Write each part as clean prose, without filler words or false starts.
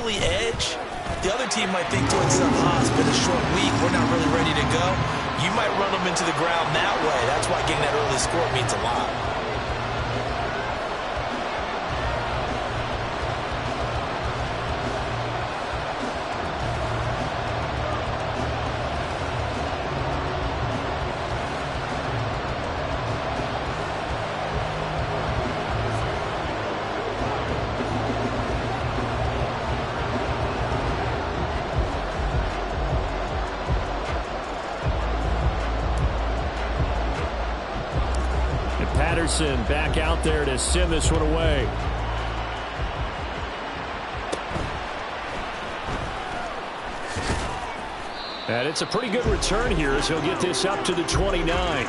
early edge, the other team might think to itself, it's been a short week, we're not really ready to go. You might run them into the ground that way. That's why getting that early score means a lot. Patterson back out there to send this one away. And it's a pretty good return here as he'll get this up to the 29.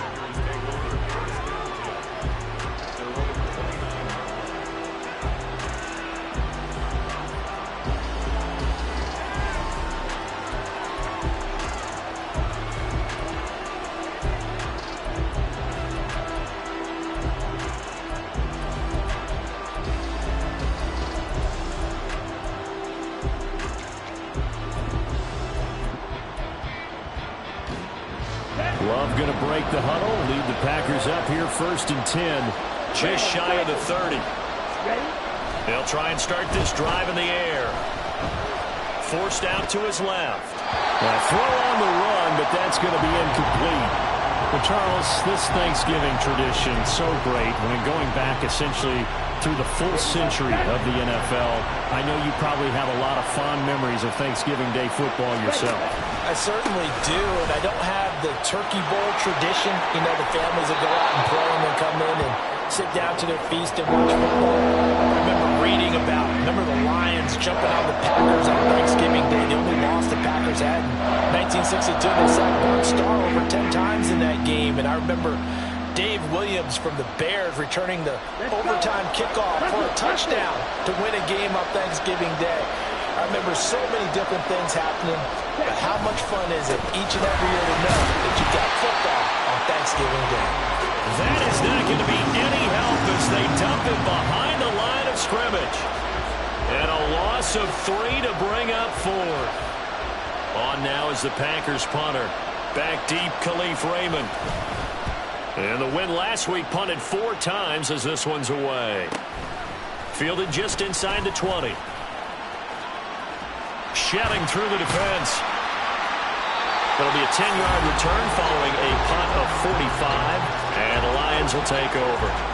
Love going to break the huddle, lead the Packers up here 1st and 10. Just shy of the 30. They'll try and start this drive in the air. Forced out to his left. A throw on the run, but that's going to be incomplete. Well, Charles, this Thanksgiving tradition, so great when going back essentially through the full century of the NFL. I know you probably have a lot of fond memories of Thanksgiving Day football yourself. I certainly do, and I don't have the Turkey Bowl tradition. You know, the families that go out and play and then come in and sit down to their feast and watch football. I remember reading about, the Lions jumping on the Packers on Thanksgiving Day. The only loss the Packers had in 1962. They sacked Bart Starr over 10 times in that game, and I remember Dave Williams from the Bears returning the overtime kickoff for a touchdown to win a game on Thanksgiving Day. I remember so many different things happening, but how much fun is it each and every year to know that you got football on Thanksgiving Day? That is not going to be any help as they dump it behind the line of scrimmage. And a loss of 3 to bring up 4. On now is the Packers punter. Back deep, Khalif Raymond. And the win last week punted 4 times as this one's away. Fielded just inside the 20. Shelling through the defense. It'll be a 10-yard return following a punt of 45. And the Lions will take over.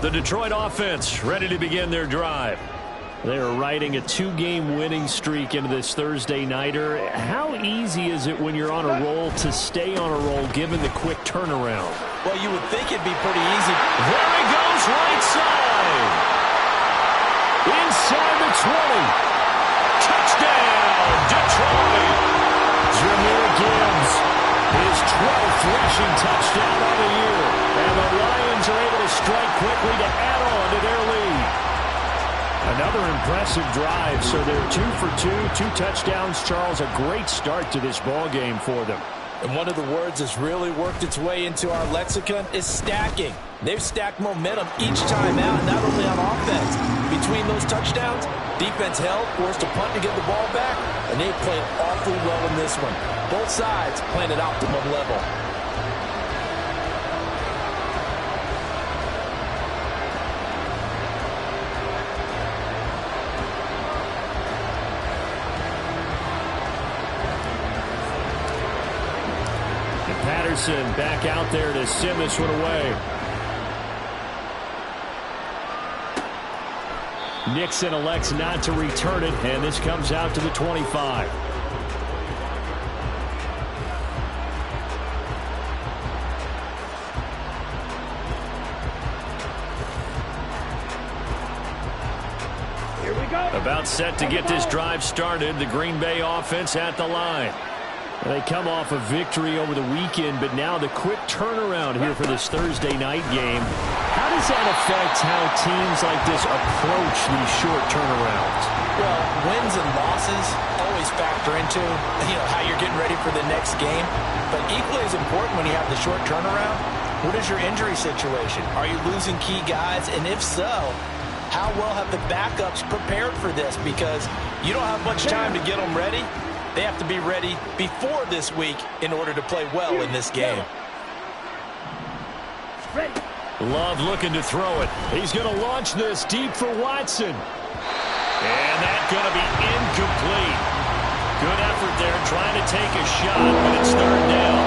The Detroit offense ready to begin their drive. They are riding a 2-game winning streak into this Thursday nighter. How easy is it when you're on a roll to stay on a roll given the quick turnaround? Well, you would think it'd be pretty easy. There he goes, right side. Inside the 20. Touchdown, Detroit. Jahmyr Gibbs, his 12th rushing touchdown of the year. And the Lions are able to strike quickly to add on to their lead. Another impressive drive, so they're 2 for 2, 2 touchdowns. Charles, a great start to this ball game for them. And one of the words that's really worked its way into our lexicon is stacking. They've stacked momentum each time out, not only on offense. Between those touchdowns, defense held, forced a punt to get the ball back, and they played awfully well in this one. Both sides playing at optimum level. Patterson back out there to send this one away. Nixon elects not to return it, and this comes out to the 25. Here we go. About set to get this drive started. The Green Bay offense at the line. They come off a victory over the weekend, but now the quick turnaround here for this Thursday night game. How does that affect how teams like this approach these short turnarounds? Well, wins and losses always factor into, how you're getting ready for the next game. But equally as important when you have the short turnaround, what is your injury situation? Are you losing key guys? And if so, how well have the backups prepared for this? Because you don't have much time to get them ready. They have to be ready before this week in order to play well in this game. Love looking to throw it. He's going to launch this deep for Watson. And that's going to be incomplete. Good effort there trying to take a shot, but it's third down.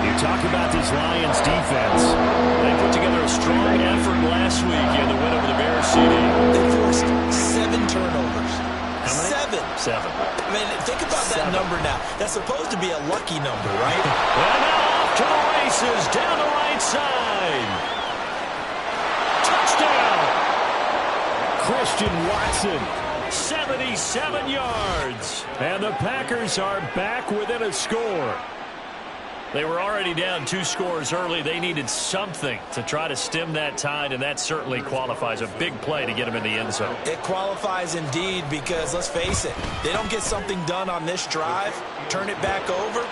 You talk about this Lions defense. They put together a strong effort last week in the win over the Bears CD. They forced 7 turnovers. How many? 7. I mean, think about that number now. That's supposed to be a lucky number, right? And now off to the races, down the right side. Touchdown! Christian Watson, 77 yards. And the Packers are back within a score. They were already down 2 scores early. They needed something to try to stem that tide, and that certainly qualifies. A big play to get them in the end zone. It qualifies indeed because, let's face it, they don't get something done on this drive, turn it back over,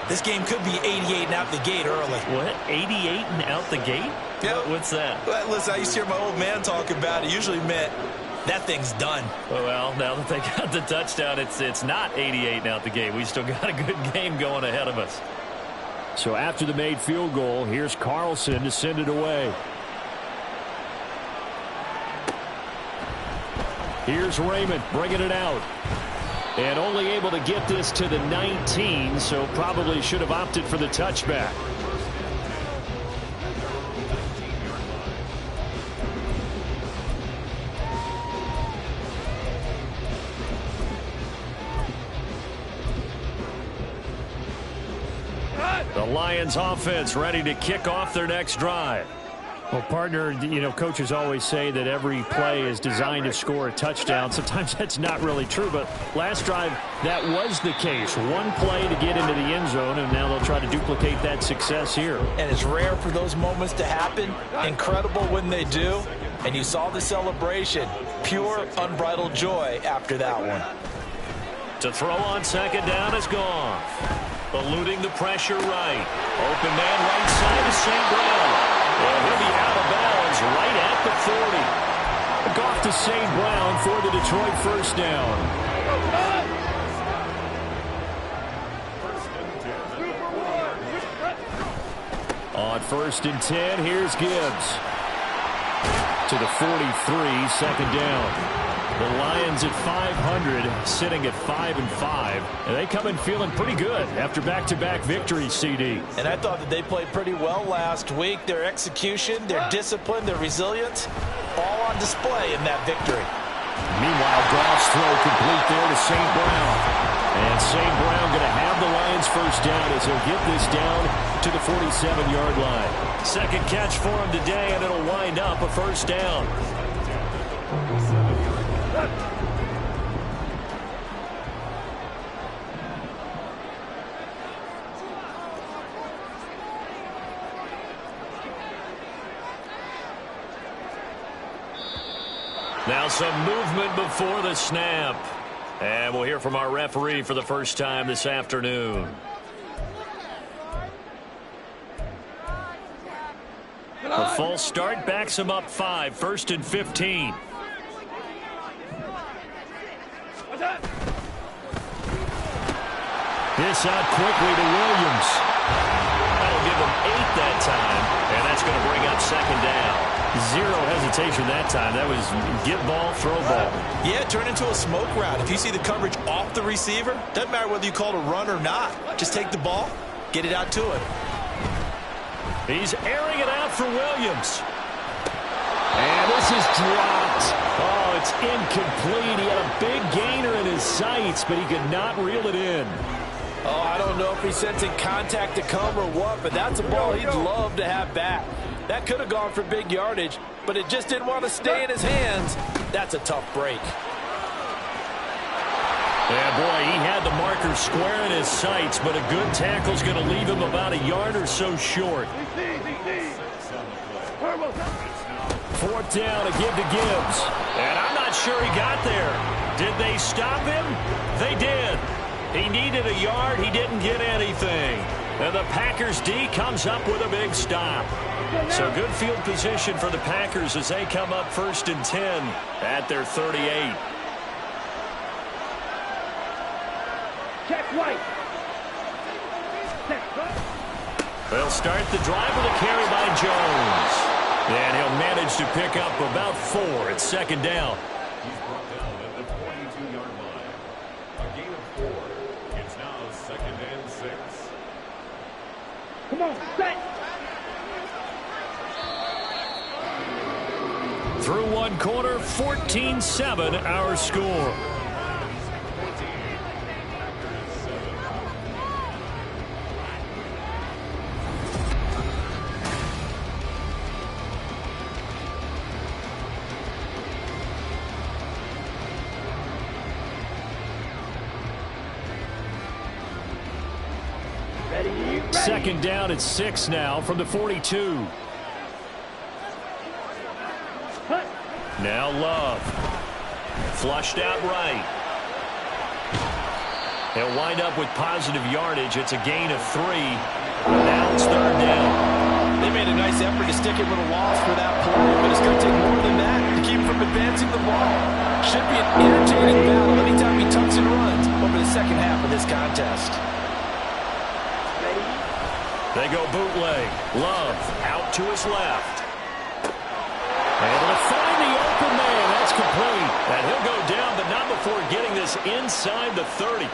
this game could be 88 and out the gate early. What? 88 and out the gate? Yep. What's that? Well, listen, I used to hear my old man talk about it. Usually meant that thing's done. Well, now that they got the touchdown, it's not 88 and out the gate. We still got a good game going ahead of us. So after the made field goal, here's Carlson to send it away. Here's Raymond bringing it out. And only able to get this to the 19, so probably should have opted for the touchback. The Lions offense ready to kick off their next drive. Well, partner, coaches always say that every play is designed to score a touchdown. Sometimes that's not really true, but last drive, that was the case. One play to get into the end zone, and now they'll try to duplicate that success here. And it's rare for those moments to happen. Incredible when they do. And you saw the celebration. Pure, unbridled joy after that one. To throw on second down is gone. Eluding the pressure right. Open man right side to St. Brown. And he'll be out of bounds right at the 40. Goff to St. Brown for the Detroit first down. On 1st and 10, here's Gibbs. To the 43, second down. The Lions at 500, sitting at 5-5. And they come in feeling pretty good after back-to-back victories, CD. And I thought that they played pretty well last week. Their execution, their discipline, their resilience, all on display in that victory. Meanwhile, Goff's throw complete there to St. Brown. And St. Brown going to have the Lions first down as he'll get this down to the 47-yard line. Second catch for him today, and it'll wind up a first down. Now some movement before the snap. And we'll hear from our referee for the first time this afternoon. A false start backs him up 5, 1st and 15. This out quickly to Williams. That'll give him 8 that time, and that's going to bring up second down. Zero hesitation that time. That was get ball, throw ball. Yeah, turn into a smoke route. If you see the coverage off the receiver, doesn't matter whether you call it a run or not. Just take the ball, get it out to him. He's airing it out for Williams. And this is dropped. Oh, it's incomplete. He had a big gainer in his sights, but he could not reel it in. Oh, I don't know if he's sensing contact to come or what, but that's a ball he'd love to have back. That could have gone for big yardage, but it just didn't want to stay in his hands. That's a tough break. Yeah, boy, he had had the marker square in his sights, but a good tackle's going to leave him about a yard or so short. 4th down, a give to Gibbs. And I'm not sure he got there. Did they stop him? They did. He needed a yard. He didn't get anything. And the Packers D comes up with a big stop. So good field position for the Packers as they come up 1st and 10 at their 38. Check right. They'll start the drive with a carry by Jones. And he'll manage to pick up about 4 at 2nd down. He's brought down at the 22-yard line. A gain of 4. It's now 2nd and 6. Come on, set. Through one quarter, 14-7 our score. Ready. 2nd down at 6 now from the 42. Now Love. Flushed out right. He'll wind up with positive yardage. It's a gain of 3. Now it's 3rd down. They made a nice effort to stick him with a loss for that play, but it's going to take more than that to keep him from advancing the ball. Should be an entertaining battle anytime he tucks and runs over the second half of this contest. They go bootleg. Love out to his left. Able to find the open man. That's complete. And he'll go down, but not before getting this inside the 30.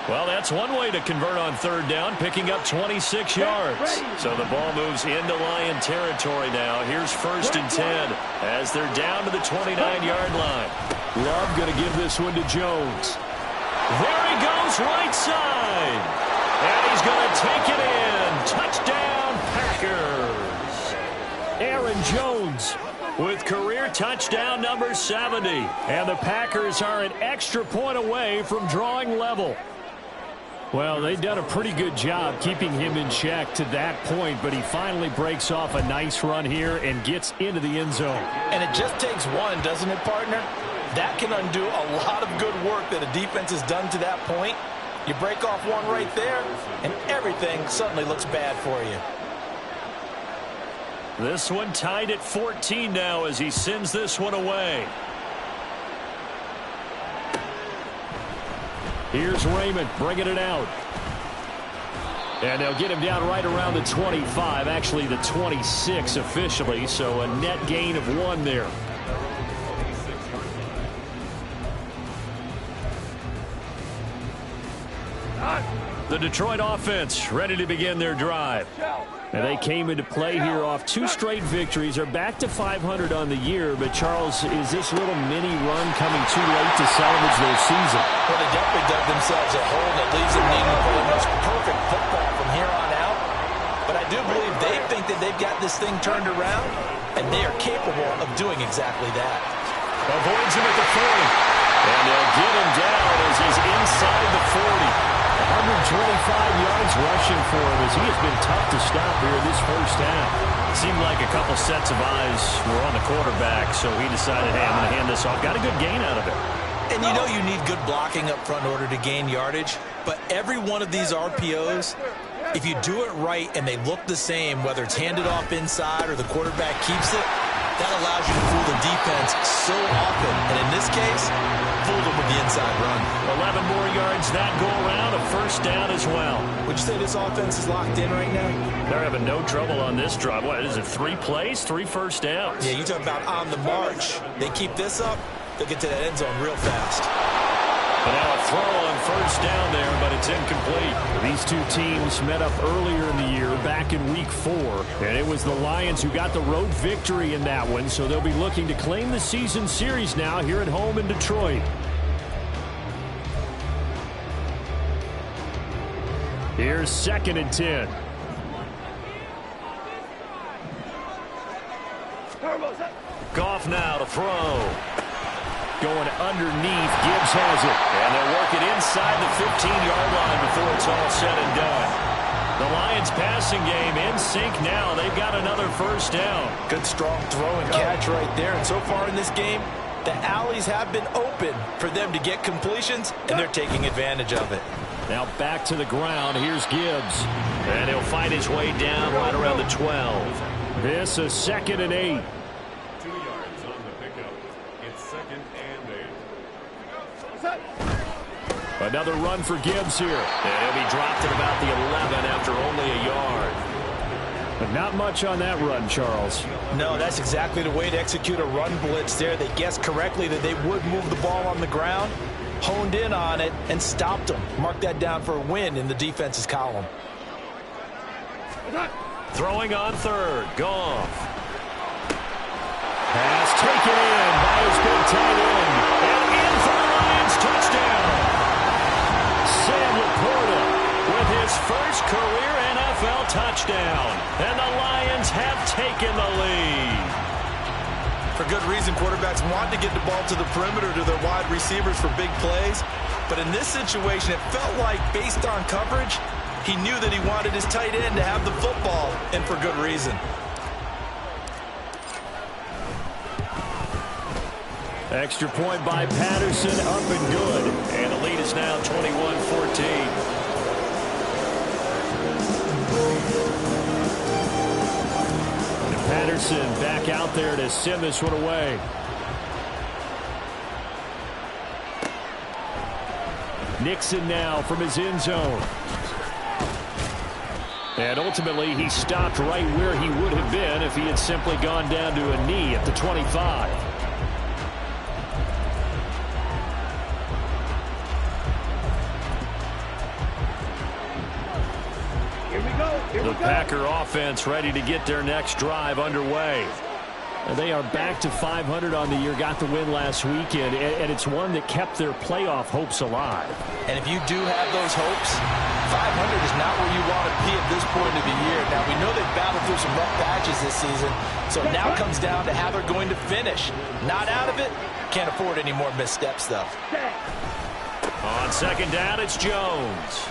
Well, that's one way to convert on 3rd down, picking up 26 yards. So the ball moves into Lion territory now. Here's 1st and 10 as they're down to the 29-yard line. Love going to give this one to Jones. There he goes, right side. And he's going to take it in. Touchdown, Packers. Aaron Jones with career touchdown number 70. And the Packers are an extra point away from drawing level. Well, they've done a pretty good job keeping him in check to that point, but he finally breaks off a nice run here and gets into the end zone. And it just takes one, doesn't it, partner? That can undo a lot of good work that a defense has done to that point. You break off one right there, and everything suddenly looks bad for you. This one tied at 14 now as he sends this one away. Here's Raymond bringing it out. And they'll get him down right around the 25, actually the 26 officially, so a net gain of 1 there. The Detroit offense ready to begin their drive. And they came into play here off 2 straight victories. They're back to 500 on the year. But, Charles, is this little mini run coming too late to salvage their season? Well, they definitely dug themselves a hole that leaves them needing to play the most perfect football from here on out. But I do believe they think that they've got this thing turned around, and they are capable of doing exactly that. Avoids him at the 40. And they'll get him down as he's inside the 40. 125 yards rushing for him as he has been tough to stop here in this first half. Seemed like a couple sets of eyes were on the quarterback, so he decided, hey, I'm going to hand this off. Got a good gain out of it. And you know you need good blocking up front in order to gain yardage, but every one of these RPOs, if you do it right and they look the same, whether it's handed off inside or the quarterback keeps it, that allows you to fool the defense so often. And in this case, fooled them with the inside run. 11 more yards that go around, a 1st down as well. Would you say this offense is locked in right now? They're having no trouble on this drive. What is it, 3 plays, 3 first downs? Yeah, you talk about on the march. They keep this up, they'll get to that end zone real fast. But now a throw on 1st down there, but it's incomplete. These two teams met up earlier in the year, back in Week 4. And it was the Lions who got the road victory in that one, so they'll be looking to claim the season series now here at home in Detroit. Here's 2nd and 10. Goff now to throw. Going underneath. Gibbs has it. And they'll work it inside the 15-yard line before it's all said and done. The Lions passing game in sync now. They've got another first down. Good strong throw and catch right there. And so far in this game, the alleys have been open for them to get completions, and they're taking advantage of it. Now back to the ground. Here's Gibbs. And he'll find his way down right around the 12. This is 2nd and 8. 2 yards on the pickup. It's 2nd and 8. Another run for Gibbs here. And he'll be dropped at about the 11 after only a yard. But not much on that run, Charles. No, that's exactly the way to execute a run blitz there. They guessed correctly that they would move the ball on the ground, honed in on it, and stopped them. Mark that down for a win in the defense's column. Throwing on 3rd. Goff. Pass taken in by his big tight end. And in for the Lions. Touchdown. Sam Laporta with his first career NFL touchdown. And the Lions have taken the lead. For good reason, quarterbacks want to get the ball to the perimeter to their wide receivers for big plays. But in this situation, it felt like, based on coverage, he knew that he wanted his tight end to have the football, and for good reason. Extra point by Patterson, up and good. And the lead is now 21-14. Patterson back out there to send this one away. Nixon now from his end zone. And ultimately, he stopped right where he would have been if he had simply gone down to a knee at the 25. The Packer offense ready to get their next drive underway. They are back to 500 on the year, got the win last weekend, and it's one that kept their playoff hopes alive. And if you do have those hopes, 500 is not where you want to be at this point of the year. Now, we know they've battled through some rough patches this season, so now comes down to how they're going to finish. Not out of it, can't afford any more missteps, though. On 2nd down, it's Jones.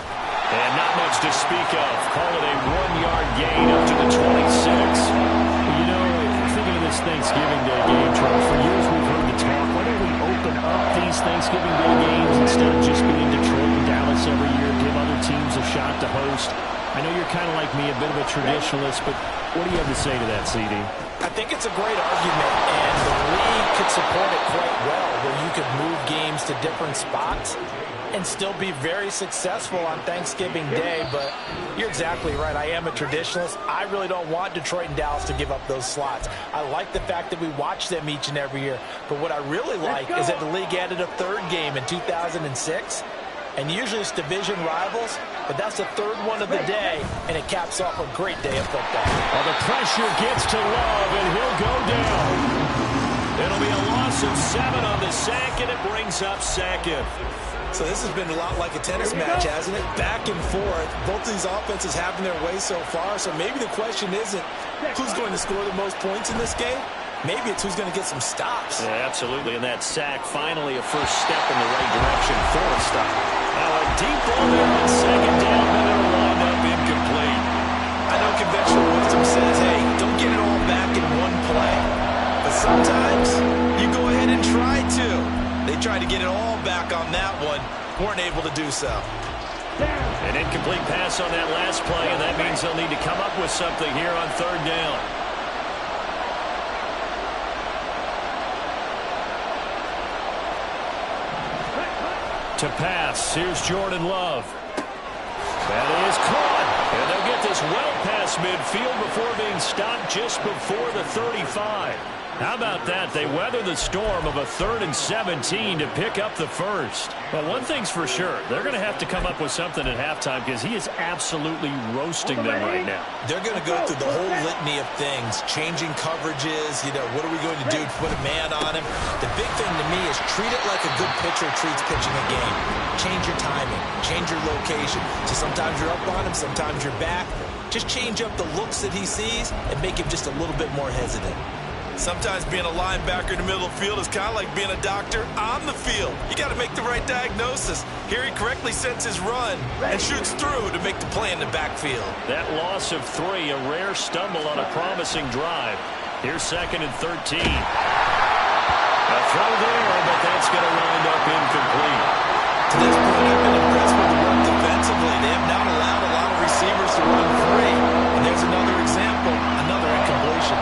And not much to speak of. Call it a 1-yard gain up to the 26. You know, thinking of this Thanksgiving Day game, Charles, for years we've heard the talk. Why don't we open up these Thanksgiving Day games instead of just being Detroit and Dallas every year, give other teams a shot to host? I know you're kind of like me, a bit of a traditionalist, but what do you have to say to that, CD? I think it's a great argument, and the league could support it quite well, where you could move games to different spots and still be very successful on Thanksgiving Day. But you're exactly right. I am a traditionalist. I really don't want Detroit and Dallas to give up those slots. I like the fact that we watch them each and every year. But what I really like is that the league added a 3rd game in 2006. And usually it's division rivals, but that's the 3rd one of the day, and it caps off a great day of football. Well, the pressure gets to Love, and he'll go down. It'll be a loss of 7 on the sack, and it brings up 2nd. So this has been a lot like a tennis match, hasn't it? Back and forth. Both of these offenses having their way so far. So maybe the question isn't who's going to score the most points in this game. Maybe it's who's going to get some stops. Yeah, absolutely. And that sack, finally a first step in the right direction for a stop. Now a deep ball there on 2nd down, but it'll wind up incomplete. I know conventional wisdom says, hey, don't get it all back in one play. But sometimes you go ahead and try to. They tried to get it all back on that one. Weren't able to do so. An incomplete pass on that last play, and that means they'll need to come up with something here on 3rd down. To pass, here's Jordan Love. That is caught, and they'll get this well past midfield before being stopped just before the 35. How about that? They weather the storm of a 3rd and 17 to pick up the first. But one thing's for sure, they're going to have to come up with something at halftime because he is absolutely roasting them right now. They're going to go through the whole litany of things, changing coverages, what are we going to do to put a man on him? The big thing to me is treat it like a good pitcher treats pitching a game. Change your timing, change your location. So sometimes you're up on him, sometimes you're back. Just change up the looks that he sees and make him just a little bit more hesitant. Sometimes being a linebacker in the middle of the field is kind of like being a doctor on the field. You got to make the right diagnosis. Here he correctly sets his run and shoots through to make the play in the backfield. That loss of 3, a rare stumble on a promising drive. Here's 2nd and 13. A throw there, but that's going to wind up incomplete. To this point, I've been impressed with the work defensively. They have not allowed a lot of receivers to run free. And there's another example, another incompletion.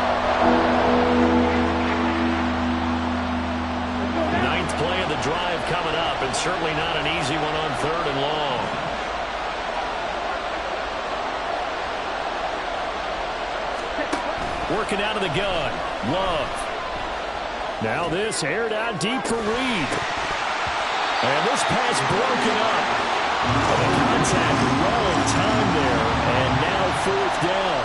9th play of the drive coming up, and certainly not an easy one on 3rd and long. Working out of the gun, Love. Now this aired out deep for Reed. And this pass broken up. The contact well in time there, and now 4th down.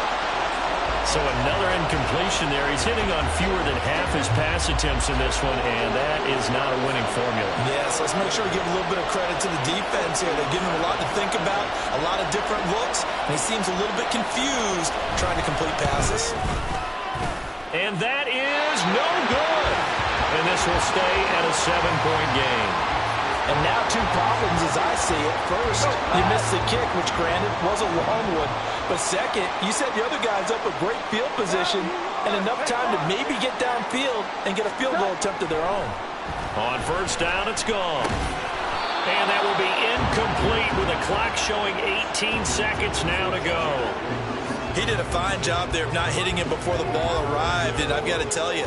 So another incompletion there. He's hitting on fewer than half his pass attempts in this one, and that is not a winning formula. Yes, let's make sure we give a little bit of credit to the defense here. They're giving him a lot to think about, a lot of different looks, and he seems a little bit confused trying to complete passes. And that is no good. And this will stay at a 7-point game. And now 2 problems as I see it. First, you missed the kick, which granted was a long one. But second, you set the other guys up with great field position and enough time to maybe get downfield and get a field goal attempt of their own. On 1st down, it's gone. And that will be incomplete with the clock showing 18 seconds now to go. He did a fine job there of not hitting him before the ball arrived, and I've got to tell you,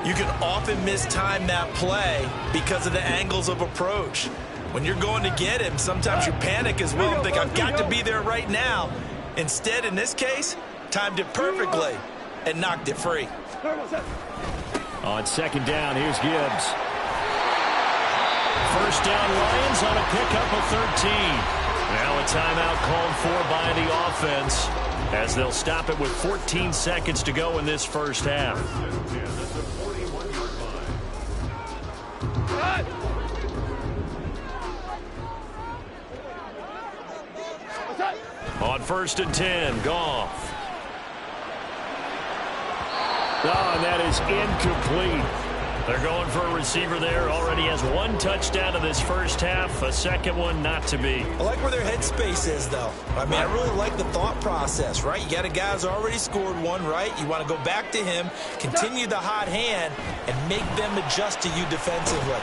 you can often mistime that play because of the angles of approach. When you're going to get him, sometimes you panic as well and think, I've got to be there right now. Instead, in this case, timed it perfectly and knocked it free. On 2nd down, here's Gibbs. 1st down, Lions on a pickup of 13. Now a timeout called for by the offense, as they'll stop it with 14 seconds to go in this 1st half. On 1st and 10, Goff. Oh, and that is incomplete. They're going for a receiver there. Already has 1 touchdown in this 1st half. A 2nd one not to be. I like where their headspace is, though. I mean, I really like the thought process, right? You got a guy who's already scored 1, right? You want to go back to him, continue the hot hand, and make them adjust to you defensively.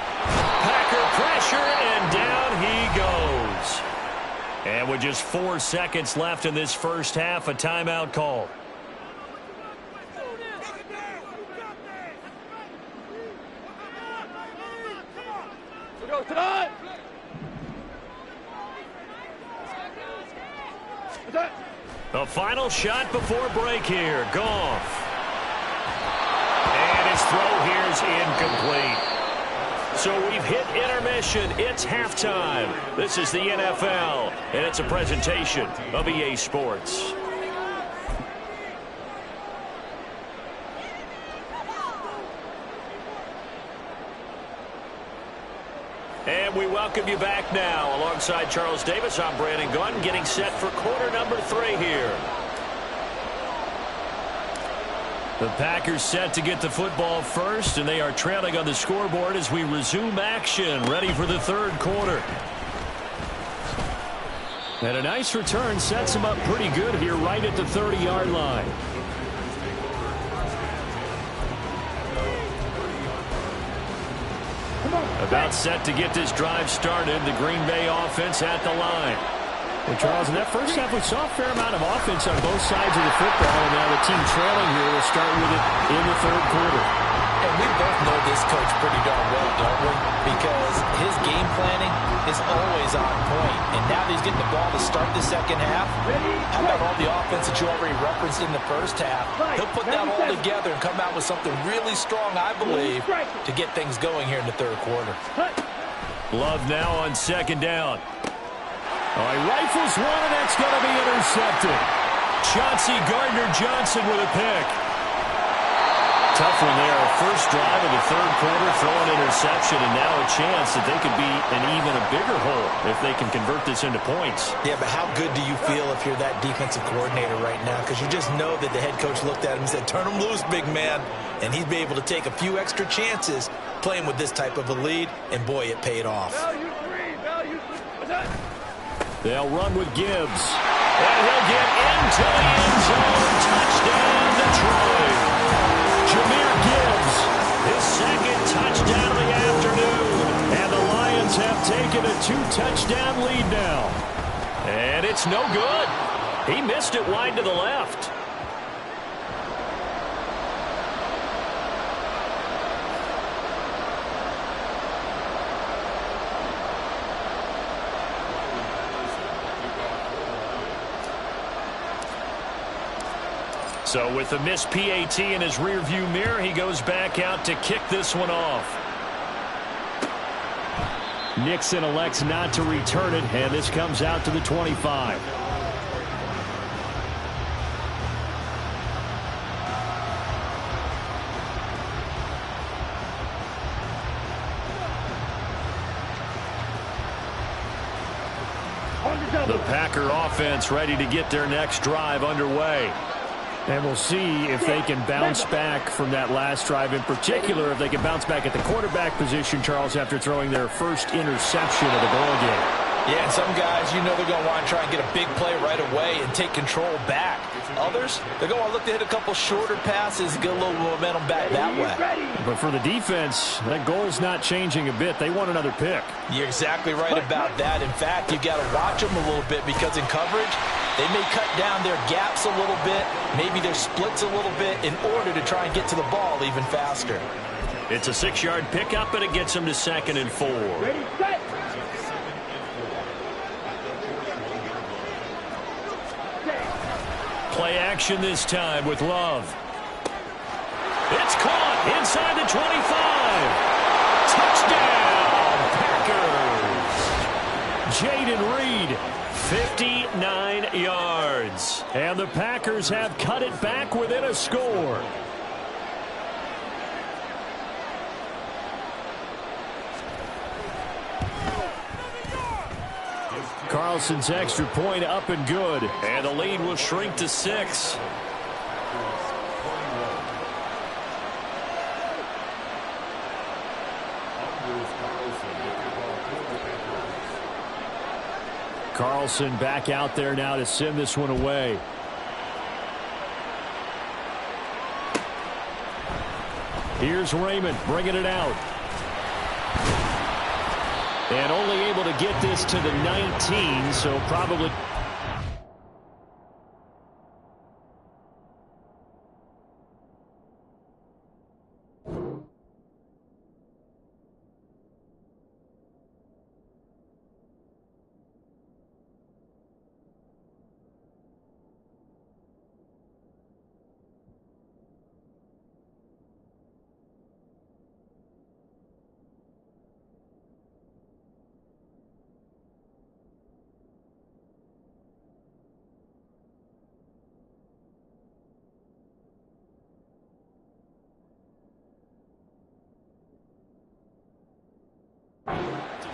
Packer pressure, and down he goes. And with just 4 seconds left in this 1st half, a timeout call. The final shot before break here. Goff. And his throw here is incomplete. So we've hit intermission. It's halftime. This is the NFL, and it's a presentation of EA Sports. And we welcome you back now. Alongside Charles Davis, I'm Brandon Gunn, getting set for quarter number 3 here. The Packers set to get the football first, and they are trailing on the scoreboard as we resume action, ready for the 3rd quarter. And a nice return sets them up pretty good here right at the 30-yard line. About set to get this drive started. The Green Bay offense at the line. Well, Charles, in that 1st half, we saw a fair amount of offense on both sides of the football, and now the team trailing here will start with it in the 3rd quarter. And we both know this coach pretty darn well, don't we? Because his game planning is always on point. And now that he's getting the ball to start the 2nd half, how about all the offense that you already referenced in the 1st half? He'll put that all together and come out with something really strong, I believe, to get things going here in the 3rd quarter. Love now on 2nd down. Oh, he rifles one, and that's going to be intercepted. Chauncey Gardner-Johnson with a pick. Tough one there. First drive of the third quarter, throw an interception, and now a chance that they could be in even a bigger hole if they can convert this into points. Yeah, but how good do you feel if you're that defensive coordinator right now? Because you just know that the head coach looked at him and said, turn him loose, big man. And he'd be able to take a few extra chances playing with this type of a lead, and boy, it paid off. They'll run with Gibbs. And he'll get into the end zone. Touchdown, Detroit. Jahmyr Gibbs, his second touchdown of the afternoon. And the Lions have taken a 2-touchdown lead now. And it's no good. He missed it wide to the left. So with the missed PAT in his rearview mirror, he goes back out to kick this one off. Nixon elects not to return it, and this comes out to the 25. The Packer offense ready to get their next drive underway. And we'll see if they can bounce back from that last drive, in particular if they can bounce back at the quarterback position, Charles, after throwing their first interception of the ball game. Yeah, and some guys, you know they're going to want to try and get a big play right away and take control back. Others, they're going to look to hit a couple shorter passes and get a little momentum back that way. But for the defense, that goal's not changing a bit. They want another pick. You're exactly right about that. In fact, you've got to watch them a little bit because in coverage, they may cut down their gaps a little bit, maybe their splits a little bit in order to try and get to the ball even faster. It's a 6-yard pickup, and it gets them to 2nd and 4. Ready, set. Play action this time with Love. It's caught inside the 25. Touchdown, Packers. Jayden Reed, 59 yards. And the Packers have cut it back within a score. Carlson's extra point up and good. And the lead will shrink to 6. Carlson back out there now to send this one away. Here's Raymond bringing it out. And only able to get this to the 19, so probably...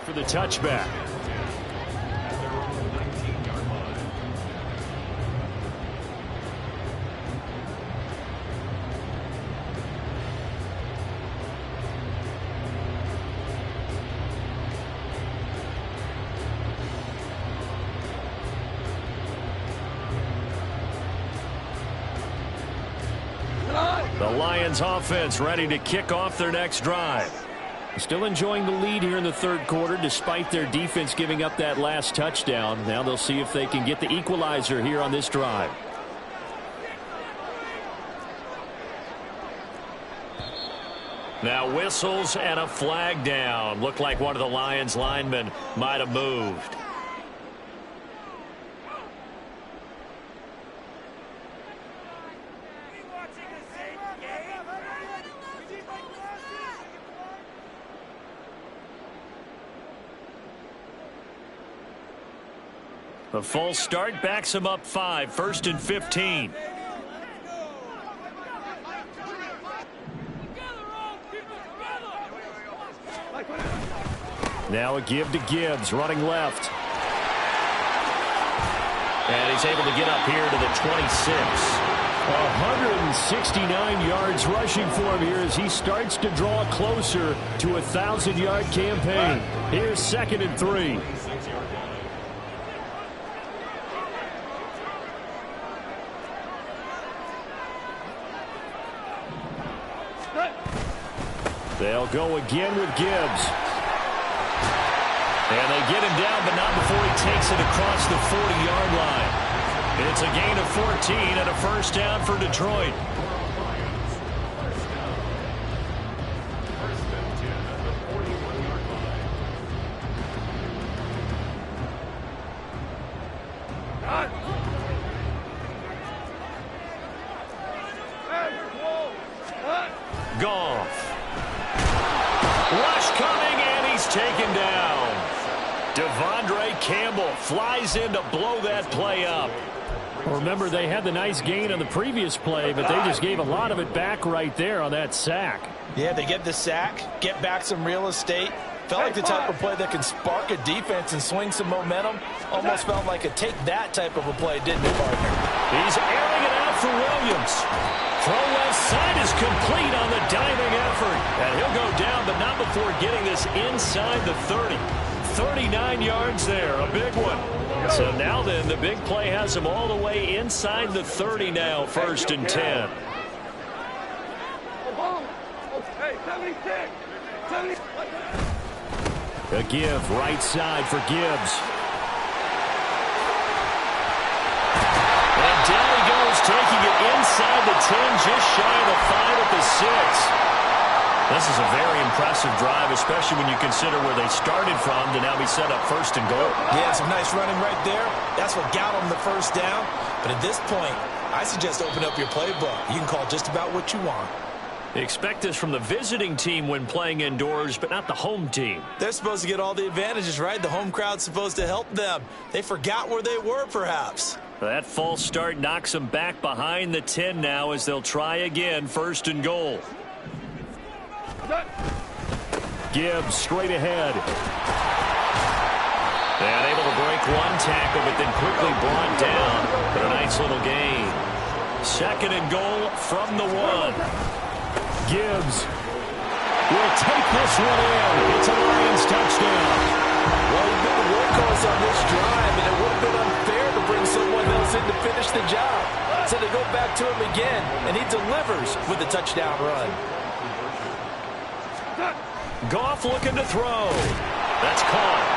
for the touchback. The Lions offense ready to kick off their next drive. Still enjoying the lead here in the third quarter despite their defense giving up that last touchdown. Now they'll see if they can get the equalizer here on this drive. Now whistles and a flag down. Looked like one of the Lions linemen might have moved. The false start backs him up 5, 1st and 15. Now a give to Gibbs, running left. And he's able to get up here to the 26. 169 yards rushing for him here as he starts to draw closer to a 1,000-yard campaign. Here's 2nd and 3. They'll go again with Gibbs. And they get him down, but not before he takes it across the 40-yard line. It's a gain of 14 and a first down for Detroit. Goff. Rush coming, and he's taken down. Devondre Campbell flies in to blow that play up. Remember, they had the nice gain on the previous play, but they just gave a lot of it back right there on that sack. Yeah, they get the sack, get back some real estate. Felt like the type of play that can spark a defense and swing some momentum. Almost felt like a take that type of a play, didn't it, partner? He's airing it out for Williams. Throw left side is complete on the diving effort. And he'll go down, but not before getting this inside the 30. 39 yards there, a big one. So now then, the big play has him all the way inside the 30 now, 1st and 10. A give, right side for Gibbs. And down he goes, taking it inside the 10, just shy of the 5 at the 6. This is a very impressive drive, especially when you consider where they started from to now be set up 1st and goal. Yeah, some nice running right there. That's what got them the first down. But at this point, I suggest open up your playbook. You can call just about what you want. Expect this from the visiting team when playing indoors, but not the home team. They're supposed to get all the advantages, right? The home crowd's supposed to help them. They forgot where they were, perhaps. That false start knocks them back behind the 10 now as they'll try again, 1st and goal. Gibbs straight ahead. And able to break one tackle, but then quickly brought down. But a nice little gain. 2nd and goal from the 1. Gibbs will take this one in. It's a Lions touchdown. Well, he's been the workhorse on this drive, and it would have been unfair to bring someone else in to finish the job. So they go back to him again, and he delivers with a touchdown run. Goff looking to throw. That's caught.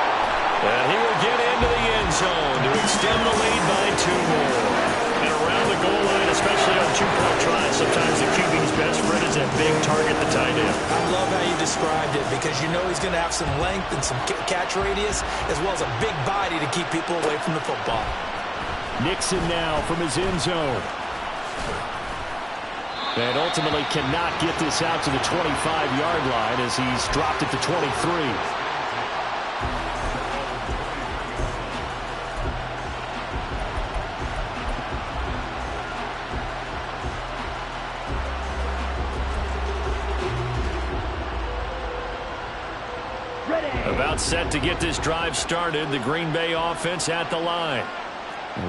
And he will get into the end zone to extend the lead by 2 more. And around the goal line, especially on 2-point tries, sometimes the QB's best friend is that big target, the tight end. I love how you described it because you know he's going to have some length and some catch radius as well as a big body to keep people away from the football. Nixon now from his end zone. And ultimately cannot get this out to the 25-yard line as he's dropped it to 23. About set to get this drive started, the Green Bay offense at the line.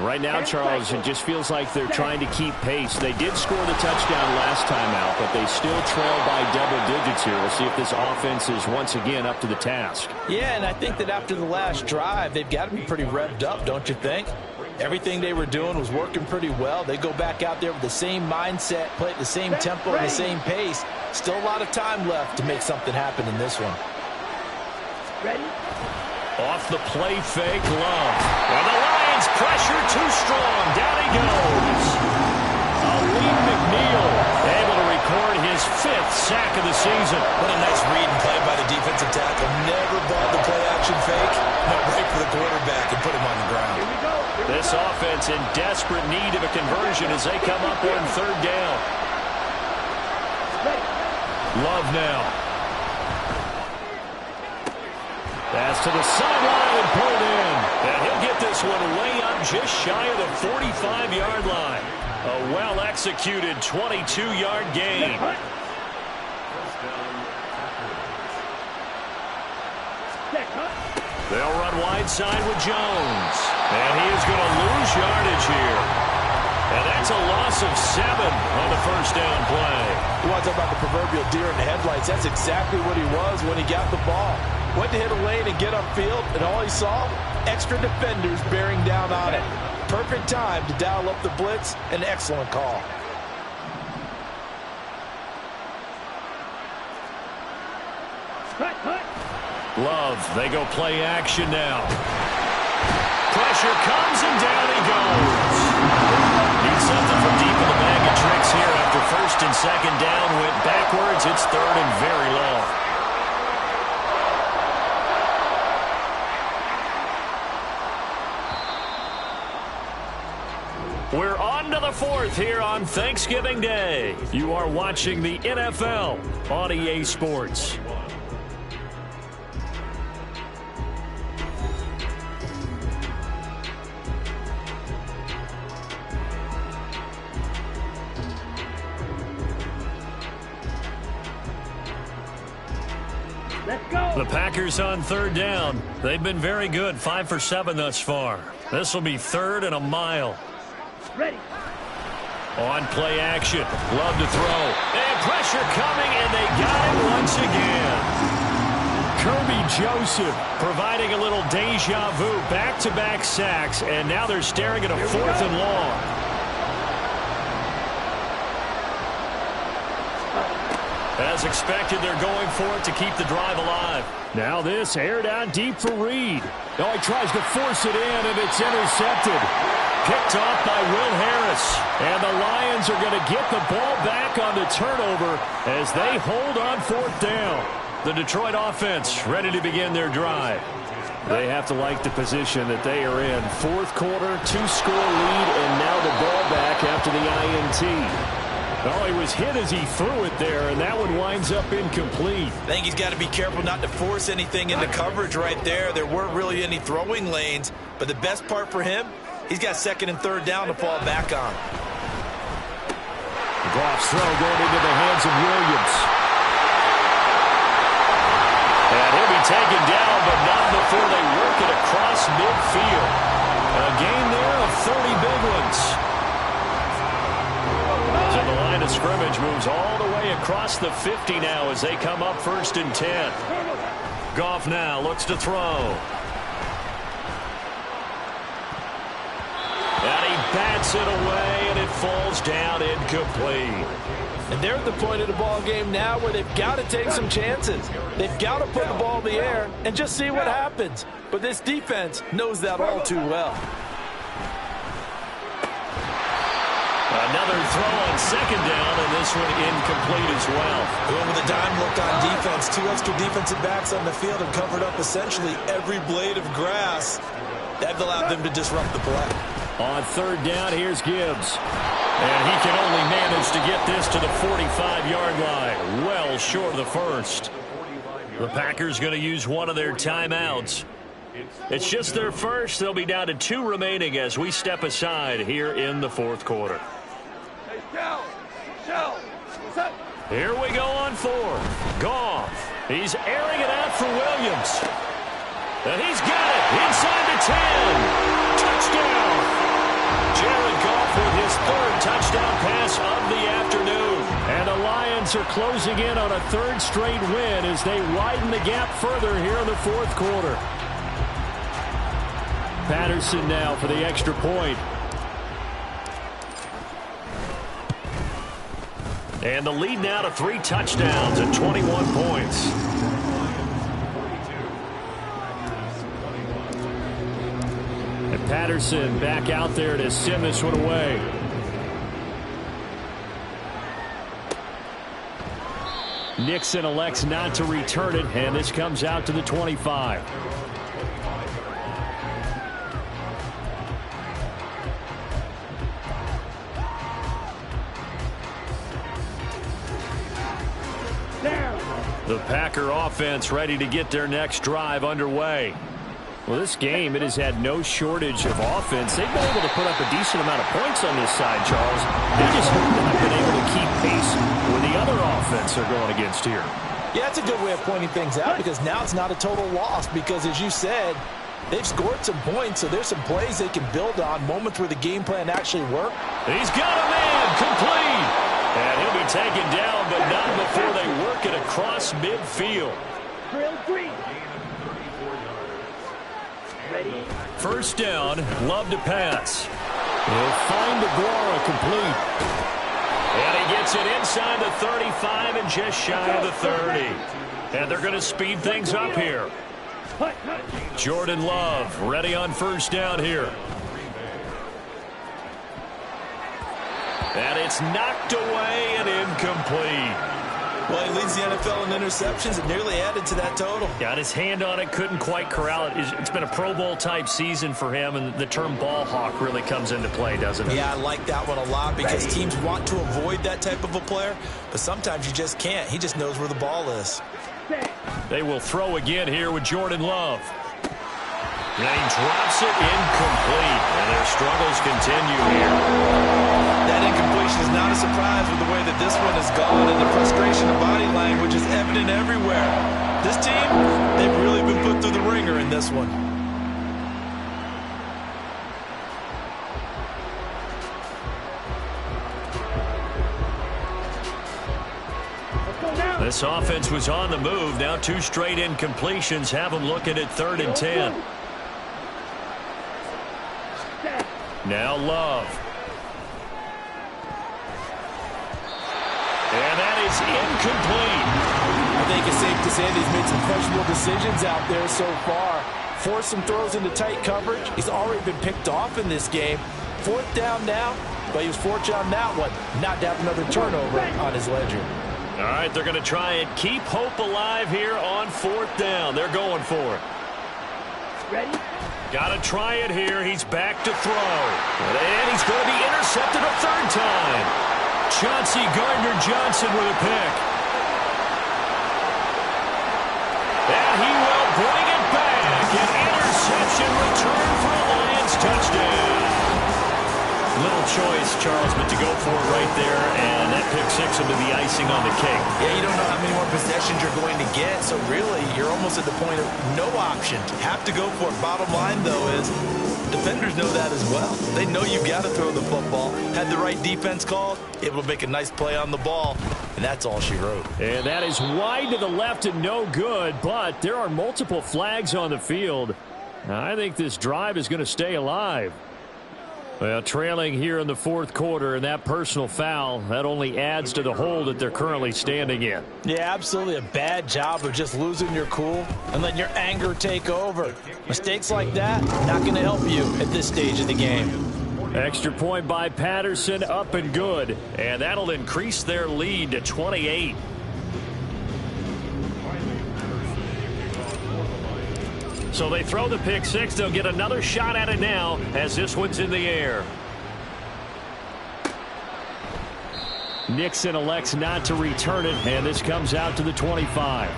Right now, Charles, it just feels like they're trying to keep pace. They did score the touchdown last time out, but they still trail by double digits here. We'll see if this offense is once again up to the task. Yeah, and I think that after the last drive, they've got to be pretty revved up, don't you think? Everything they were doing was working pretty well. They go back out there with the same mindset, play at the same tempo and the same pace. Still a lot of time left to make something happen in this one. Ready? Off the play fake, Love. And the Lions pressure too strong. Down he goes. Aleem McNeil able to record his 5th sack of the season. What a nice read and play by the defensive tackle. Never bought the play-action fake. Went right for the quarterback and put him on the ground. This offense in desperate need of a conversion as they come up on 3rd down. Love now. Pass to the sideline and pulled in. And he'll get this one way up just shy of the 45-yard line. A well-executed 22-yard gain. Set, They'll run wide side with Jones. And he is going to lose yardage here. And that's a loss of 7 on the first down play. You want to talk about the proverbial deer in the headlights? That's exactly what he was when he got the ball. Went to hit a lane and get upfield, and all he saw, extra defenders bearing down on it. Perfect time to dial up the blitz. An excellent call. Love, they go play action now. Pressure comes and down he goes. Need something from deep in the bag of tricks here after first and second down went backwards. It's third and very long. We're on to the fourth here on Thanksgiving Day. You are watching the NFL on EA Sports. The Packers on third down. They've been very good, 5 for 7 thus far. This will be third and a mile. Ready. On play action. Love to throw. And pressure coming, and they got it once again. Kirby Joseph providing a little deja vu. Back-to-back sacks, and now they're staring at a fourth and long. As expected, they're going for it to keep the drive alive. Now this aired out deep for Reed. Oh, he tries to force it in, and it's intercepted. Picked off by Will Harris. And the Lions are going to get the ball back on the turnover as they hold on fourth down. The Detroit offense ready to begin their drive. They have to like the position that they are in. Fourth quarter, 2-score lead, and now the ball back after the INT. Oh, he was hit as he threw it there, and that one winds up incomplete. I think he's got to be careful not to force anything into coverage right there. There weren't really any throwing lanes, but the best part for him, he's got second and third down to fall back on. Goff's throw going into the hands of Williams. And he'll be taken down, but not before they work it across midfield. A gain there of 30 big ones. So the line of scrimmage moves all the way across the 50 now as they come up first and 10. Goff now looks to throw. And he bats it away, and it falls down incomplete. And they're at the point of the ball game now where they've got to take some chances. They've got to put the ball in the air and just see what happens. But this defense knows that all too well. Another throw on second down, and this one incomplete as well. Going with a dime look on defense. 2 extra defensive backs on the field and covered up essentially every blade of grass. That allowed them to disrupt the play. On third down, here's Gibbs. And he can only manage to get this to the 45-yard line. Well short of the first. The Packers going to use one of their timeouts. It's just their first. They'll be down to 2 remaining as we step aside here in the fourth quarter. Here we go on fourth. Goff. He's airing it out for Williams. And he's got it inside the 10. Touchdown. Jared Goff with his third touchdown pass of the afternoon. And the Lions are closing in on a third straight win as they widen the gap further here in the fourth quarter. Patterson now for the extra point. And the lead now to 3 touchdowns and 21 points. And Patterson back out there to send this one away. Nixon elects not to return it, and this comes out to the 25. The Packer offense ready to get their next drive underway. Well, this game, it has had no shortage of offense. They've been able to put up a decent amount of points on this side, Charles. They just have not been able to keep pace with the other offense they're going against here. Yeah, that's a good way of pointing things out because now it's not a total loss because, as you said, they've scored some points, so there's some plays they can build on, moments where the game plan actually worked. He's got a man complete. And he'll be taken down, but not before they work it across midfield. Drill 3. Ready? First down, Love to pass. He'll find Aguara complete. And he gets it inside the 35 and just shy of the 30. And they're going to speed things up here. Jordan Love ready on first down here. And it's knocked away and incomplete. Well, he leads the NFL in interceptions and nearly added to that total. Got his hand on it, couldn't quite corral it. It's been a Pro Bowl-type season for him, and the term ball hawk really comes into play, doesn't it? Yeah, I like that one a lot because teams want to avoid that type of a player, but sometimes you just can't. He just knows where the ball is. They will throw again here with Jordan Love. And he drops it incomplete, and their struggles continue here. That incompletion is not a surprise with the way that this one has gone, and the frustration of body language is evident everywhere. This team, they've really been put through the ringer in this one. This offense was on the move. Now 2 straight incompletions have them looking at 3rd and 10. Now Love. And that is incomplete. I think it's safe to say that he's made some questionable decisions out there so far. Forced some throws into tight coverage. He's already been picked off in this game. 4th down now, but he was fortunate on that one not to have another turnover on his ledger. All right, they're going to try and keep hope alive here on 4th down. They're going for it. Ready? Got to try it here. He's back to throw. And he's going to be intercepted a 3rd time. Chauncey Gardner-Johnson with a pick. And he will bring it back. An interception return for a Lions touchdown. Little choice, Charles, but to go for it right there, and that pick 6 will be the icing on the cake. Yeah, you don't know how many more possessions you're going to get, so really you're almost at the point of no option. Have to go for it. Bottom line, though, is defenders know that as well. They know you've got to throw the football. Had the right defense called, able to make a nice play on the ball, and that's all she wrote. And that is wide to the left and no good, but there are multiple flags on the field. Now, I think this drive is going to stay alive. Well, trailing here in the 4th quarter, and that personal foul, that only adds to the hole that they're currently standing in. Yeah, absolutely a bad job of just losing your cool and letting your anger take over. Mistakes like that, not going to help you at this stage of the game. Extra point by Patterson, up and good. And that'll increase their lead to 28. So they throw the pick 6. They'll get another shot at it now as this one's in the air. Nixon elects not to return it, and this comes out to the 25.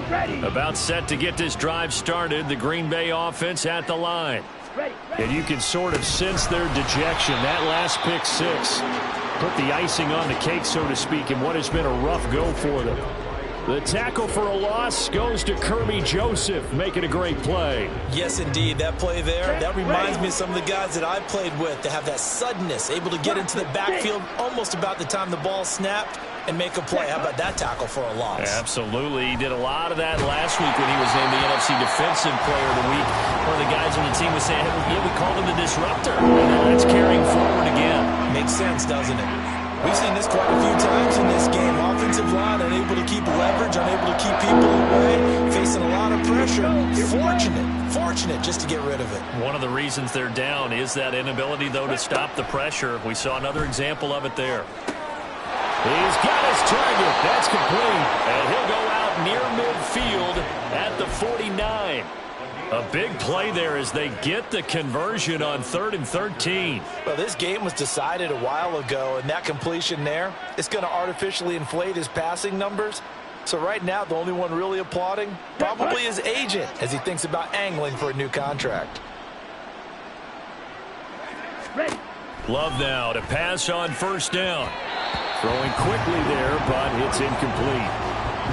Ready. About set to get this drive started. The Green Bay offense at the line. Ready. And you can sort of sense their dejection. That last pick 6 put the icing on the cake, so to speak, in what has been a rough go for them. The tackle for a loss goes to Kirby Joseph, making a great play. Yes, indeed. That play there, that reminds me of some of the guys that I've played with to have that suddenness, able to get into the backfield almost about the time the ball snapped and make a play. How about that tackle for a loss? Absolutely. He did a lot of that last week when he was named the NFC Defensive Player of the Week. One of the guys on the team was saying, hey, we called him the disruptor. And now it's carrying forward again. Makes sense, doesn't it? We've seen this quite a few times in this game. Offensive line unable to keep leverage, unable to keep people away, facing a lot of pressure. Fortunate just to get rid of it. One of the reasons they're down is that inability, though, to stop the pressure. We saw another example of it there. He's got his target. That's complete. And he'll go out near midfield at the 49. A big play there as they get the conversion on 3rd and 13. Well, this game was decided a while ago, and that completion there, it's going to artificially inflate his passing numbers. So right now, the only one really applauding probably his agent as he thinks about angling for a new contract. Ready. Love now to pass on first down. Throwing quickly there, but it's incomplete.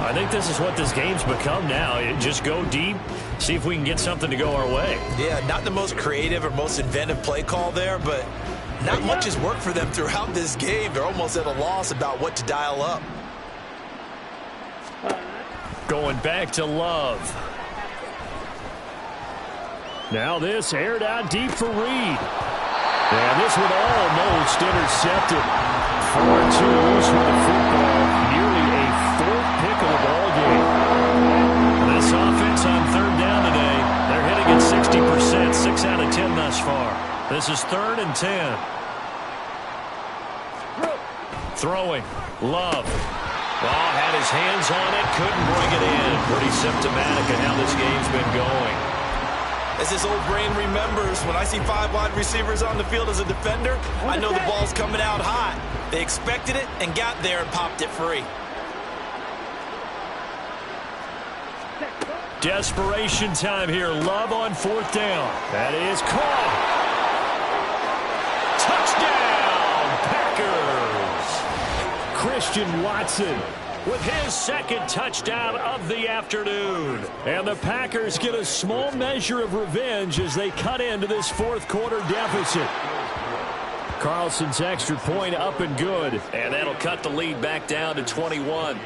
I think this is what this game's become now. Just go deep, see if we can get something to go our way. Yeah, not the most creative or most inventive play call there, but not much has worked for them throughout this game. They're almost at a loss about what to dial up. Going back to Love. Now this aired out deep for Reed. And this one almost intercepted. 4-2s with the football. Nearly a fourth pick of the ball game. This offense on third down today, they're hitting at 60%, 6 out of 10 thus far. This is 3rd and 10. Throwing. Love. Oh, had his hands on it, couldn't bring it in. Pretty symptomatic of how this game's been going. As this old brain remembers, when I see 5 wide receivers on the field as a defender, I know the ball's coming out hot. They expected it and got there and popped it free. Desperation time here. Love on 4th down. That is caught. Touchdown, Packers. Christian Watson with his 2nd touchdown of the afternoon. And the Packers get a small measure of revenge as they cut into this 4th quarter deficit. Carlson's extra point up and good. And that'll cut the lead back down to 21.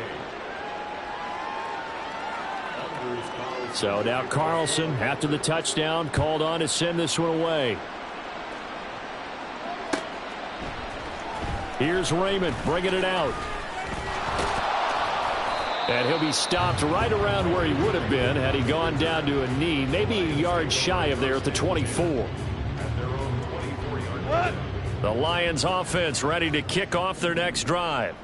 So now Carlson, after the touchdown, called on to send this one away. Here's Raymond bringing it out. And he'll be stopped right around where he would have been had he gone down to a knee, maybe a yard shy of there at the 24. The Lions offense ready to kick off their next drive.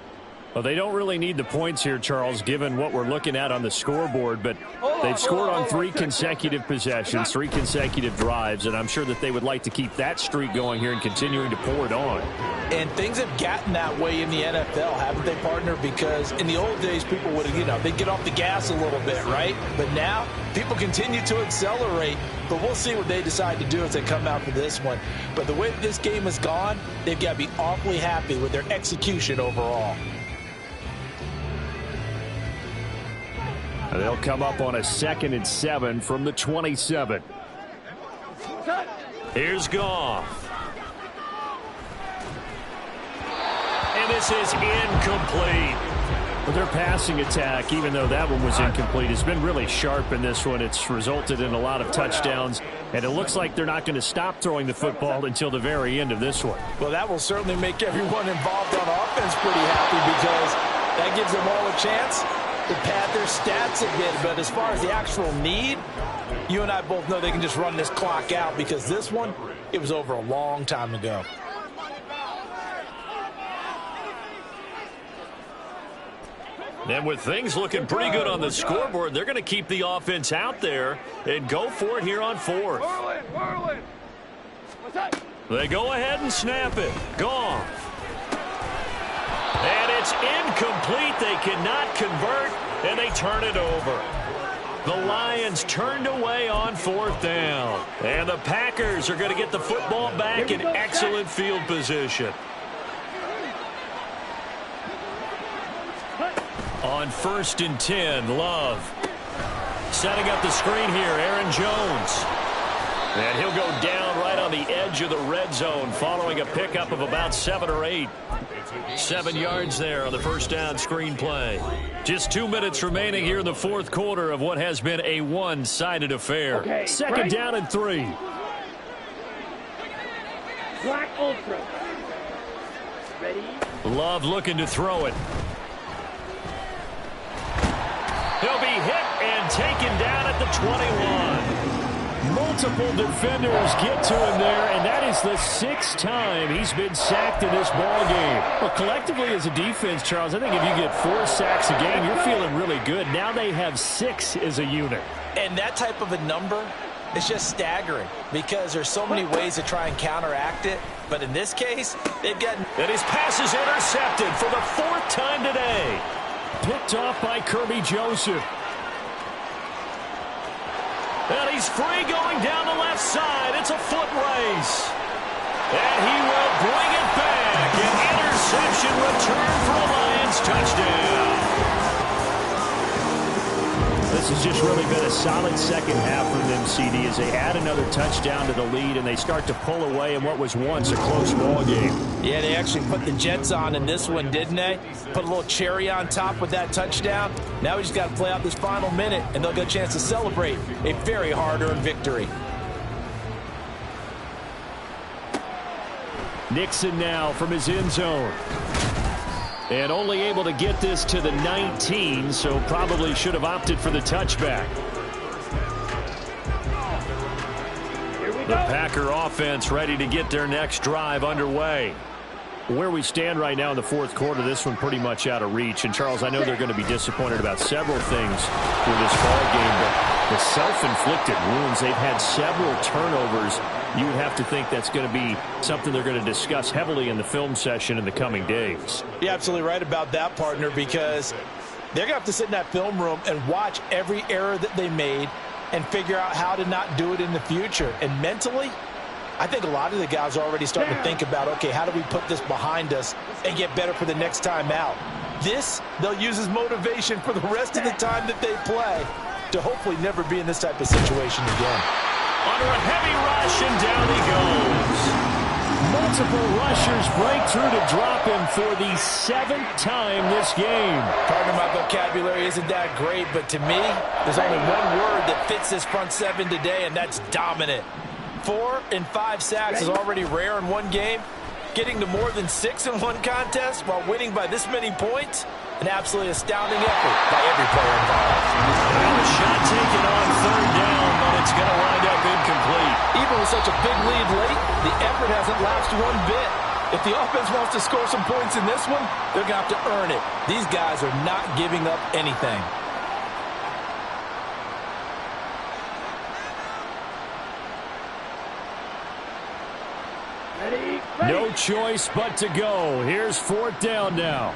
Well, they don't really need the points here, Charles, given what we're looking at on the scoreboard, but they've scored on 3 consecutive possessions, 3 consecutive drives, and I'm sure that they would like to keep that streak going here and continuing to pour it on. And things have gotten that way in the NFL, haven't they, partner? Because in the old days, people would, they'd get off the gas a little bit, right? But now, people continue to accelerate, but we'll see what they decide to do as they come out for this one. But the way this game has gone, they've got to be awfully happy with their execution overall. They'll come up on a 2nd and 7 from the 27. Here's Goff. And this is incomplete. Well, their passing attack, even though that one was incomplete, has been really sharp in this one. It's resulted in a lot of touchdowns, and it looks like they're not going to stop throwing the football until the very end of this one. Well, that will certainly make everyone involved on offense pretty happy because that gives them all a chance to pad their stats a bit. But as far as the actual need, you and I both know they can just run this clock out because this one, it was over a long time ago. And with things looking pretty good on the scoreboard, they're going to keep the offense out there and go for it here on 4th. They go ahead and snap it. Goff. And it's incomplete. They cannot convert, and they turn it over. The Lions turned away on 4th down. And the Packers are going to get the football back in excellent field position. On 1st and 10, Love. Setting up the screen here, Aaron Jones. And he'll go down right on the edge of the red zone following a pickup of about 7 or 8. 7 yards there on the first down screen play. Just 2 minutes remaining here in the 4th quarter of what has been a one-sided affair. Okay, 2nd down and 3. Black Ultra. Ready? Love looking to throw it. He'll be hit and taken down at the 21. Multiple defenders get to him there, and that is the 6th time he's been sacked in this ball game. Well, collectively as a defense, Charles, I think if you get 4 sacks a game, you're feeling really good. Now they have 6 as a unit. And that type of a number is just staggering because there's so many ways to try and counteract it. But in this case, they've got... And his pass is intercepted for the 4th time today. Picked off by Kirby Joseph. And he's free going down the left side. It's a foot race. And he will bring it back. An interception return for a Lions touchdown. This has just really been a solid second half from them, CD, as they add another touchdown to the lead and they start to pull away in what was once a close ball game. Yeah, they actually put the Jets on in this one, didn't they? Put a little cherry on top with that touchdown. Now we just got to play out this final minute, and they'll get a chance to celebrate a very hard-earned victory. Nixon now from his end zone. And only able to get this to the 19, so probably should have opted for the touchback. The Packer offense ready to get their next drive underway. Where we stand right now in the fourth quarter, this one pretty much out of reach. And, Charles, I know they're going to be disappointed about several things with this ball game, but the self-inflicted wounds, they've had several turnovers. You would have to think that's going to be something they're going to discuss heavily in the film session in the coming days. You're absolutely right about that, partner, because they're going to have to sit in that film room and watch every error that they made and figure out how to not do it in the future. And mentally, I think a lot of the guys are already starting to think about, okay, how do we put this behind us and get better for the next time out? This, they'll use as motivation for the rest of the time that they play to hopefully never be in this type of situation again. Under a heavy rush, and down he goes. Multiple rushers break through to drop him for the 7th time this game. Partner, my vocabulary isn't that great, but to me, there's only one word that fits this front seven today, and that's dominant. 4 and 5 sacks is already rare in one game. Getting to more than 6 in one contest while winning by this many points, an absolutely astounding effort by every player involved. Well, the shot taken on third down, but it's going to wind up incomplete. Even with such a big lead late, the effort hasn't lapsed one bit. If the offense wants to score some points in this one, they're going to have to earn it. These guys are not giving up anything. No choice but to go. Here's 4th down now.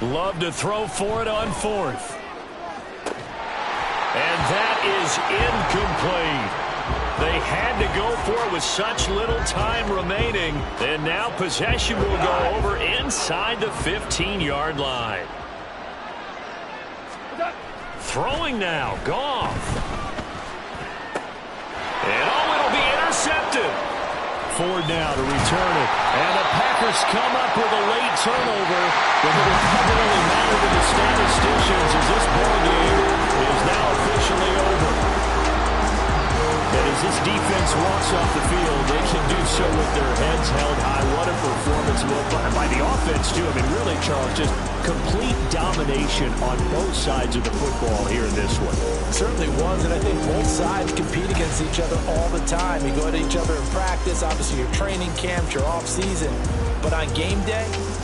Love to throw for it on 4th. And that is incomplete. They had to go for it with such little time remaining. And now possession will go over inside the 15-yard line. Throwing now, Goff. And it'll be intercepted. Ford now to return it. And the Packers come up with a late turnover, but it doesn't really matter to the statisticians as this ball game is now officially over. And as this defense walks off the field, they can do so with their heads held high. What a performance by the offense, too. I mean, really, Charles, just complete domination on both sides of the football here in this one. Certainly was, and I think both sides compete against each other all the time. You go to each other in practice, obviously your training camps, your off season, but on game day,